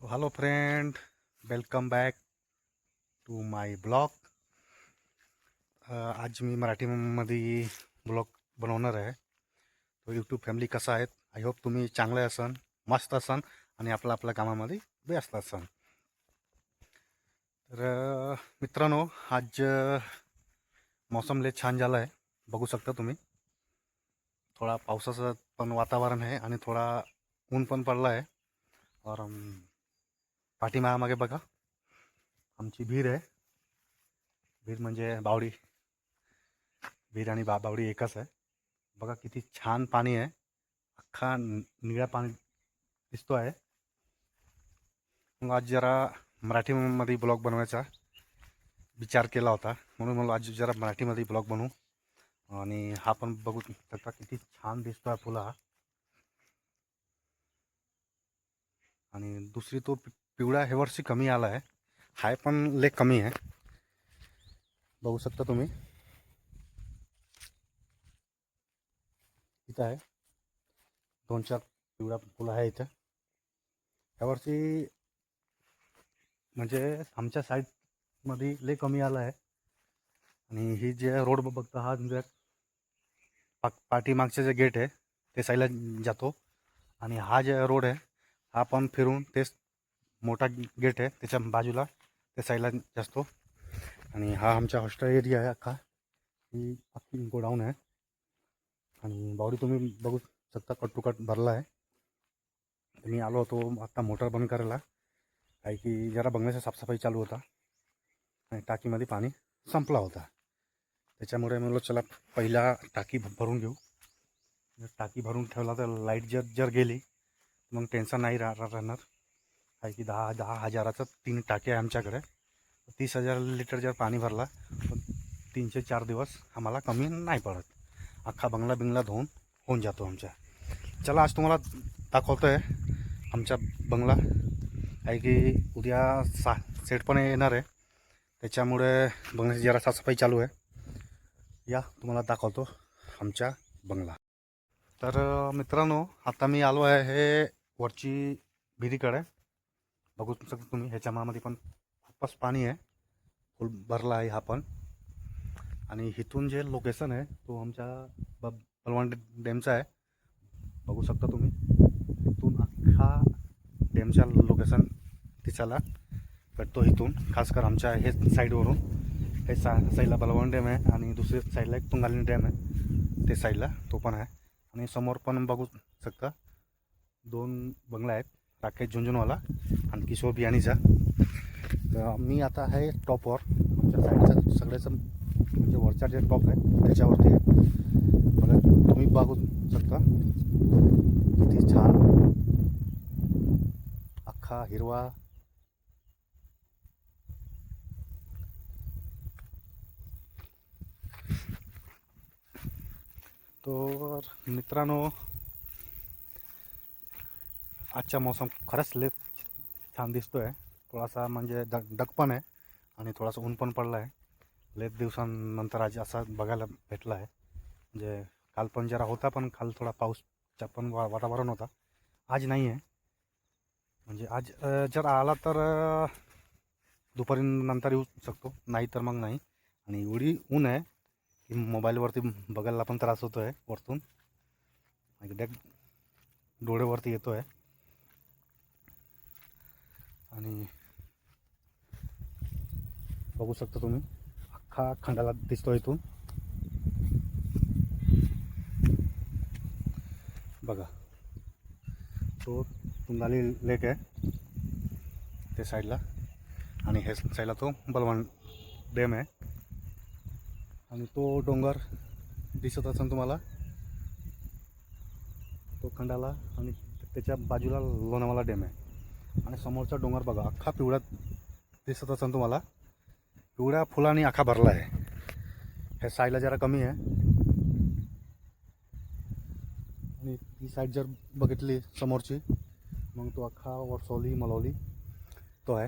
तो hello friend, welcome back to my blog. आज मी मराठीमध्ये ब्लॉग बनवणार आहे. तो यूट्यूब फॅमिली कसा आहेत, आय होप तुम्ही चांगले असन, मस्त असन आणि आपल्या कामामध्ये व्यस्त असन. तर मित्रांनो, आज मौसम लय छान झाला आहे. बघू शकता तुम्ही, थोडा पावसाचं पण वातावरण आहे आणि थोडा ऊन पण पडला आहे. और पाठीमागे बघा, आमची विहीर आहे. विहीर म्हणजे बावडी. विहीर आणि बावडी एकच आहे. बघा किती छान पाणी आहे, अख्खा निळा पाणी दिसतो आहे. मग आज जरा मराठीमध्ये ब्लॉग बनवायचा विचार केला होता, म्हणून मला आज जरा मराठीमध्ये ब्लॉग बनवू. आणि हा पण बघू शकता किती छान दिसतो आहे फुला. आणि दुसरी तो पिवळा हे वर्षी कमी आला आहे, हाय पण लय कमी आहे. बघू शकता तुम्ही, इथं आहे 2-4 पिवळा फुलं आहे इथं. यावर्षी म्हणजे आमच्या साईडमध्ये लय कमी आलं आहे. आणि ही जे रोड बघता, हा म्हणजे पाठीमागचे जे गेट आहे ते साईडला जातो. आणि हा जे रोड आहे हा पण फिरून तेच मोठा गेट आहे त्याच्या बाजूला ते साईडला जातो. आणि हा आमचा हॉस्टेल एरिया आहे अख्खा. ही अख्खी गोडाऊन आहे. आणि बावडी तुम्ही बघू शकता, कट टू कट भरला आहे. मी आलो होतो आत्ता मोटर बंद करायला, काय की जरा बंगल्याचा साफसफाई चालू होता आणि टाकीमध्ये पाणी संपला होता. त्याच्यामुळे म्हणलो चला पहिला टाकी भरून घेऊ. टाकी भरून ठेवला तर लाईट जर गेली मग टेन्शन नाही राहणार. काय की 10,000चं 3 टाकी आहे आमच्याकडे. 30,000 लिटर जर पाणी भरला तर 3 ते 4 दिवस आम्हाला कमी नाही पडत. अख्खा बंगला धुवून होऊन जातो आमच्या. चला आज तुम्हाला दाखवतो आहे आमचा बंगला. आहे की उद्या सेट पण येणार आहे, त्याच्यामुळे बंगल्याची जरा साफसफाई चालू आहे. या तुम्हाला दाखवतो आमच्या बंगला. तर मित्रांनो, आता मी आलो आहे हे वरची विहिरीकडे. बघू शकता तुम्ही, ह्याच्या मामध्ये पण खूपच पाणी आहे, फुल भरला आहे हा पण. आणि इथून जे लोकेशन आहे तो आमच्या बलवण डॅमचा आहे. बघू शकता तुम्ही, इथून अख्खा डॅमच्या लोकेशन दिसायला भेटतो. इथून खासकर आमच्या हे साईडवरून, हे साईडला बलवण डॅम आहे आणि दुसऱ्या साईडला एक तुंगालिनी डॅम आहे, ते साईडला तो पण आहे. आणि समोर पण बघू शकता 2 बंगला आहेत, राकेश झुंझुनवाला आणि किशोर बियाणीचा. तर मी आता आहे टॉपवर, आमच्या साईडचा सगळ्याचं म्हणजे वरचा जे टॉप आहे त्याच्यावरती आहे. बघा तुम्ही बघू शकता किती छान अख्खा हिरवा. तर मित्रांनो, आजचा मौसम खरंच लय छान दिसतो आहे. थोडासा म्हणजे दग पण आहे आणि थोडासा ऊन पण पडला आहे. लय दिवसांनंतर आज असा बघायला भेटला आहे. म्हणजे काल पण जरा होता, पण काल थोडा पाऊसचा पण वातावरण होता. आज नाही आहे. म्हणजे आज जर आला तर दुपारी नंतर येऊ शकतो, नाही तर मग नाही. आणि एवढी ऊन आहे की मोबाईलवरती बघायला पण त्रास होतो आहे वरतून, एकदा डोळ्यावरती येतो आहे. आणि बघू शकता तुम्ही, अख्खा खंडाला दिसतो इथून. बघा तो तुंगाली लेक आहे ते साईडला, आणि हे साईडला तो बलवण डॅम आहे. आणि तो डोंगर दिसत असेल तुम्हाला, तो खंडाला, आणि त्याच्या बाजूला लोणावळा डॅम आहे. आणि समोरचा डोंगर बघा, अख्खा पिवळा दिसत असेल तुम्हाला, पिवळ्या फुलांनी अख्खा भरला आहे. ह्या साईडला जरा कमी आहे. आणि ती साईड जर बघितली समोरची, मग तो अख्खा वरसोली मलवली तो आहे.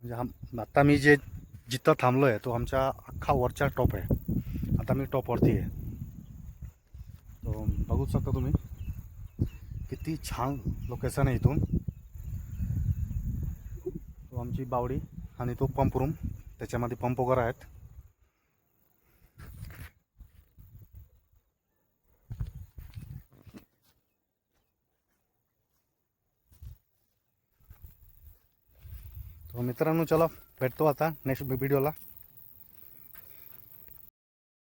म्हणजे आता मी जिथं थांबलो आहे तो आमच्या अख्खा वरचा टॉप आहे. आता मी टॉपवरती आहे. तो बघू शकता तुम्ही किती छान लोकेशन आहे इथून. आमची बावडी आणि तो पंप रूम, त्याच्यामध्ये पंप वगैरे आहेत. तो मित्रांनो चला भेटतो आता नेक्स्ट व्हिडिओला.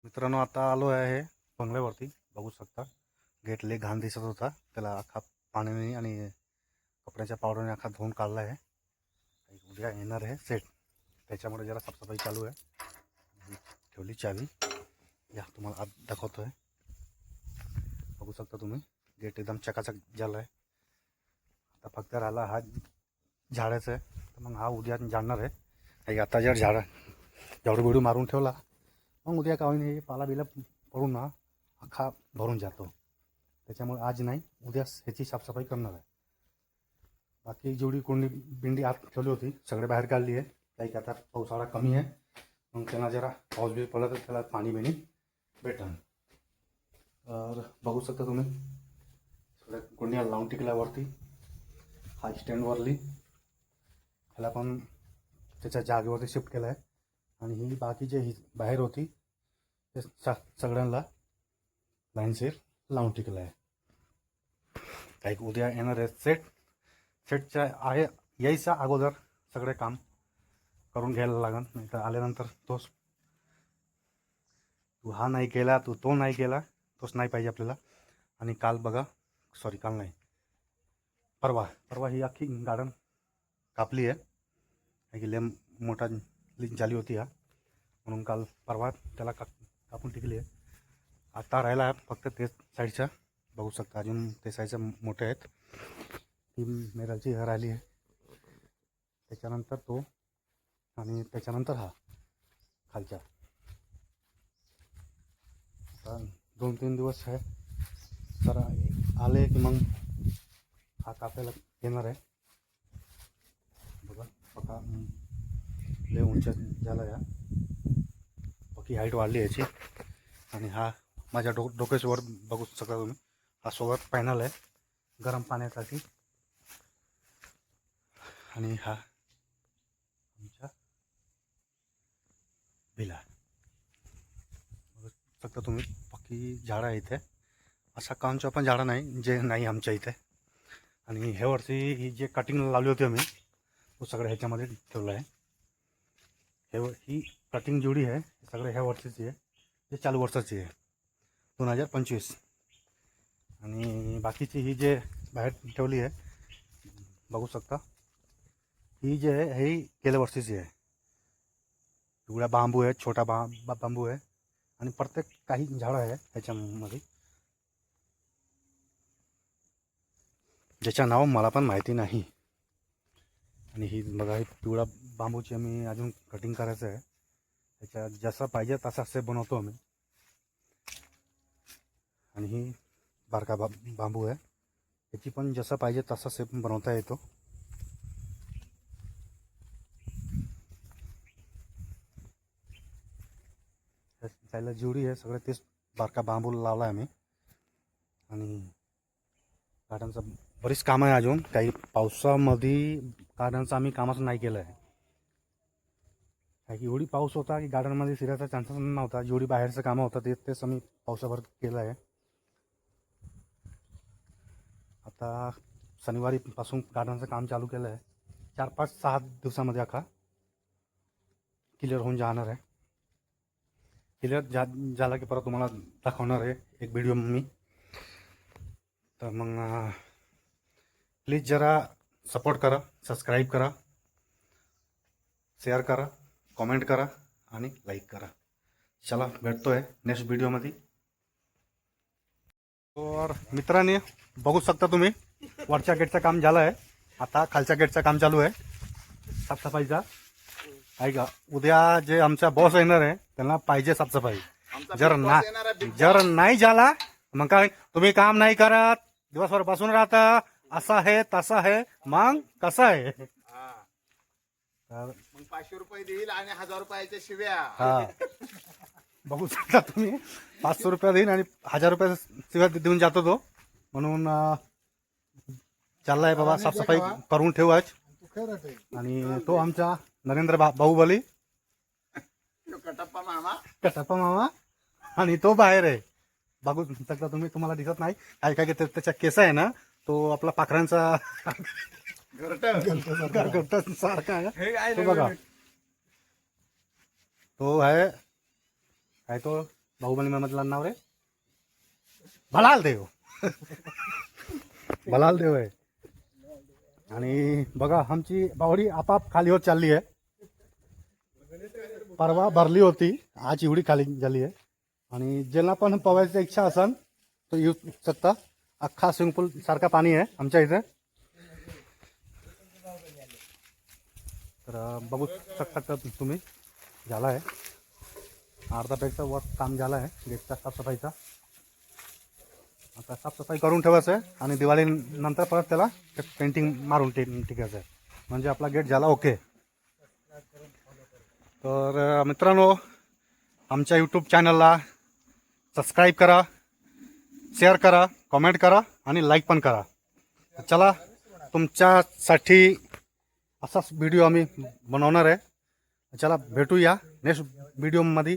मित्रांनो आता आलो आहे बंगल्यावरती. बघू शकता गेट लय घाण दिसत होता, त्याला अख्खा पाण्याने आणि कपड्याच्या पावडरने अख्खा धुवून काढला आहे. उद्या येणार आहे सेट, त्याच्यामुळे जरा साफसफाई चालू आहे. ठेवली चावी, या तुम्हाला आत दाखवतो आहे. बघू शकता तुम्ही गेट एकदम चकाचक झाला आहे. आता फक्त राहिला हा झाडाचं आहे, तर मग हा उद्या जाणार आहे. आता जर झाडं जेवढं बिडू मारून ठेवला मग उद्या काही नाही पाला बिला पडून ना अख्खा भरून जातो. त्याच्यामुळे आज नाही उद्या ह्याची साफसफाई करणार आहे. बाकी जेवढी कोणी बिंडी आत ठेवली होती सगळे बाहेर काढली आहे. काही की आता पावसाळा कमी आहे, मग त्यांना जरा पाऊस बी पडला तर त्याला पाणी बिणी भेटन. तर बघू शकता तुम्ही सगळ्या कोंड्या लावून टिकल्यावरती हा स्टँडवरली ह्याला पण त्याच्या जागेवरती शिफ्ट केला आहे. आणि ही बाकी जे बाहेर होती ते सगळ्यांना लाईनशीर लावून टिकलं आहे. काही उद्या येणार आहे सेटच्या आहे यायच्या अगोदर सगळे काम करून घ्यायला लागेल, नाही तर आल्यानंतर तोच तू हा नाही केला तू तो नाही केला तोच नाही पाहिजे आपल्याला. आणि काल बघा, सॉरी काल नाही परवा ही अख्खी गार्डन कापली आहे की लय मोठा झाली होती हा, म्हणून काल परवा त्याला कापून टिकली आहे. आता राहिला आहे फक्त ते साईडच्या, बघू शकता अजून ते साईडच्या मोठे आहेत. ती मेराची घर आली आहे, त्याच्यानंतर तो आणि त्याच्यानंतर हा खालच्या. आता 2-3 दिवस आहे तर आले की मग हा कापायला येणार आहे. बघा पक्का लय उंच झाला या, बाकी हाईट वाढली याची. आणि हा माझ्या डोक्याच्यावर बघू शकता तुम्ही, हा सोबत पॅनल आहे गरम पाण्यासाठी. आणि हा आमच्या भिला बघू शकता तुम्ही. बाकी झाडं आहे इथे, असा कांच्या पण झाडं नाही जे नाही आमच्या इथे. आणि ह्या वर्षी ही जे कटिंग लावली होती आम्ही तो सगळं ह्याच्यामध्ये ठेवलं आहे. ही कटिंग जेवढी आहे सगळं ह्या वर्षीची आहे, ते चालू वर्षाची आहे 2025. आणि बाकीची ही जे बाहेर ठेवली आहे बघू शकता, ही जे आहे ही गेल्या वर्षीची आहे. एवढा बांबू आहे, छोटा बांबू आहे. आणि प्रत्येक काही झाडं आहे ह्याच्यामध्ये ज्याचं नाव मला पण माहिती नाही. आणि ही बघा ही पिवळा बांबूची आम्ही अजून कटिंग करायचं आहे. त्याच्या जसा पाहिजे तसा शेप बनवतो आम्ही. आणि ही बारका बांबू आहे, त्याची पण जसा पाहिजे तसा शेप बनवता येतो. त्याला जेवढी आहे सगळं तेच बारका बांबू लावला आहे आम्ही. आणि गार्डनचं बरीच कामं आहे अजून, काही पावसामध्ये गार्डनचं आम्ही कामच नाही केलं आहे. काय की एवढी पाऊस होता की गार्डनमध्ये शिरायचा चान्सेस नव्हता. जेवढी बाहेरचं कामं होतं तेच आम्ही पावसाभर केलं आहे. आता शनिवारीपासून गार्डनचं काम चालू केलं आहे. 4-5-6 दिवसामध्ये अख्खा क्लिअर होऊन जाणार आहे. क्लिअर झाला की परत तुम्हाला दाखवणार आहे एक व्हिडिओ मी. तर मग प्लीज जरा सपोर्ट करा, सबस्क्राईब करा, शेअर करा, कमेंट करा आणि लाईक करा. चला भेटतो आहे नेक्स्ट व्हिडिओमध्ये. तर मित्रांनी बघू शकता तुम्ही वरच्या गेटचं काम झालं आहे, आता खालच्या गेटचं काम चालू आहे साफसफाईचा. ऐका उद्या जे आमचा बॉस येणार आहे त्यांना पाहिजे साफसफाई. जर नाही झाला मग काय तुम्ही काम नाही करत, दिवसभर बसून राहता, असं आहे तसं आहे, मग कसं आहे. मग 500 रुपये देईल आणि 1000 रुपयाच्या शिव्या. हा बघू शकता तुम्ही, 500 रुपये देईन आणि 1000 रुपये शिवाय देऊन जातो तो. म्हणून चाललाय बाबा साफसफाई करून ठेवाच. आणि तो आमचा नरेंद्र बाहुबली तो कटप्पा मामा कटप्पा मामा आणि तो बाहेर आहे बघू शकता तुम्ही, तुम्हाला दिसत नाही काय काय त्याच्या केस आहे ना, तो आपला पाखरांचा घरगट्टा सारखा आहे तो बघा. तो आहे काय तो बाहुबली मधलं नाव रे, भलाल देव भलाल देव आहे. आणि बघा आमची बावडी आपाप खाली होत चालली आहे. परवा भरली होती, आज एवढी खाली झाली आहे. आणि ज्यांना पण पवायची इच्छा असेल तो येऊ शकता. अख्खा स्विमिंग पूल सारखा पाणी आहे आमच्या इथे. तर बघू शकता तुम्ही, झाला आहे अर्धापेक्षा वर काम झालं आहे गेटचा साफसफाईचा. आता साफसफाई करून ठेवायचं आहे आणि दिवाळी नंतर परत त्याला पेंटिंग मारून टिकायचं आहे, म्हणजे आपला गेट झाला ओके. तर मित्रांनो, आमच्या यूट्यूब चॅनलला सबस्क्राईब करा, शेअर करा, कमेंट करा आणि लाईक पण करा. चला, तुमच्यासाठी असाच व्हिडिओ आम्ही बनवणार आहे. चला भेटूया नेक्स्ट व्हिडिओमध्ये.